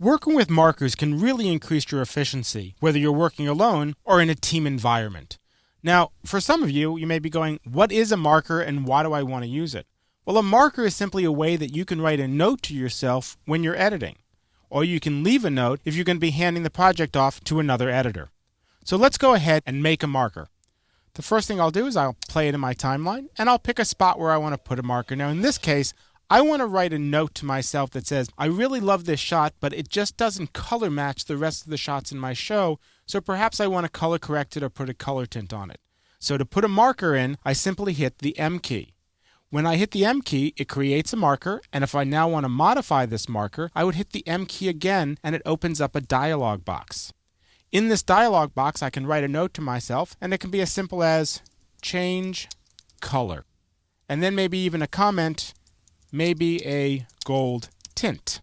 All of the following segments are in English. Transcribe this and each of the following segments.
Working with markers can really increase your efficiency, whether you're working alone or in a team environment. Now, for some of you, you may be going, what is a marker and why do I want to use it? Well, a marker is simply a way that you can write a note to yourself when you're editing. Or you can leave a note if you're going to be handing the project off to another editor. So let's go ahead and make a marker. The first thing I'll do is I'll play it in my timeline, and I'll pick a spot where I want to put a marker. Now, in this case, I want to write a note to myself that says, I really love this shot, but it just doesn't color match the rest of the shots in my show, so perhaps I want to color correct it or put a color tint on it. So to put a marker in, I simply hit the M key. When I hit the M key, it creates a marker, and if I now want to modify this marker, I would hit the M key again, and it opens up a dialog box. In this dialog box, I can write a note to myself, and it can be as simple as change color. And then maybe even a comment, maybe a gold tint.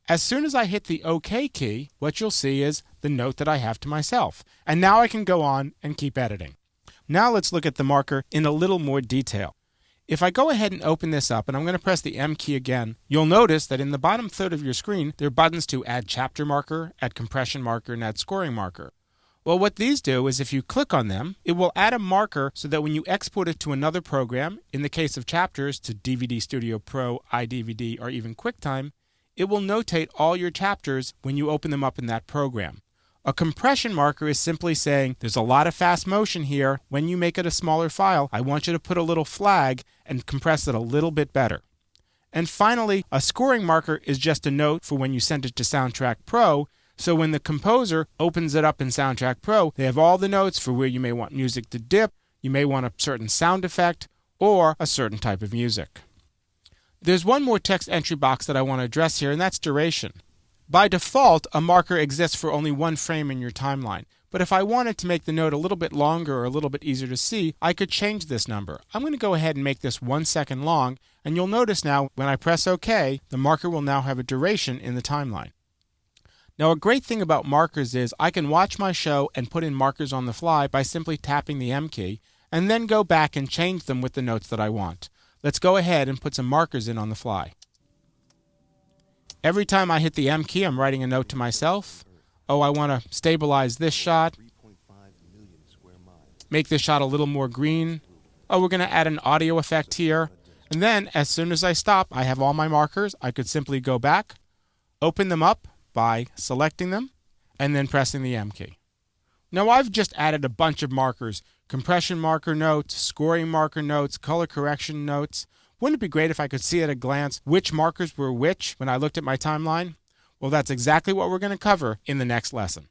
As soon as I hit the OK key, what you'll see is the note that I have to myself. And now I can go on and keep editing. Now let's look at the marker in a little more detail. If I go ahead and open this up, and I'm going to press the M key again, you'll notice that in the bottom third of your screen, there are buttons to add chapter marker, add compression marker, and add scoring marker. Well, what these do is if you click on them, it will add a marker so that when you export it to another program, in the case of chapters to DVD Studio Pro, iDVD, or even QuickTime, it will notate all your chapters when you open them up in that program. A compression marker is simply saying, there's a lot of fast motion here. When you make it a smaller file, I want you to put a little flag and compress it a little bit better. And finally, a scoring marker is just a note for when you send it to Soundtrack Pro. So when the composer opens it up in Soundtrack Pro, they have all the notes for where you may want music to dip, you may want a certain sound effect, or a certain type of music. There's one more text entry box that I want to address here, and that's duration. By default, a marker exists for only one frame in your timeline. But if I wanted to make the note a little bit longer or a little bit easier to see, I could change this number. I'm going to go ahead and make this 1 second long, and you'll notice now when I press OK, the marker will now have a duration in the timeline. Now, a great thing about markers is I can watch my show and put in markers on the fly by simply tapping the M key, and then go back and change them with the notes that I want. Let's go ahead and put some markers in on the fly. Every time I hit the M key, I'm writing a note to myself. Oh, I want to stabilize this shot. Make this shot a little more green. Oh, we're going to add an audio effect here. And then, as soon as I stop, I have all my markers. I could simply go back, open them up by selecting them, and then pressing the M key. Now, I've just added a bunch of markers. Compression marker notes, scoring marker notes, color correction notes. Wouldn't it be great if I could see at a glance which markers were which when I looked at my timeline? Well, that's exactly what we're going to cover in the next lesson.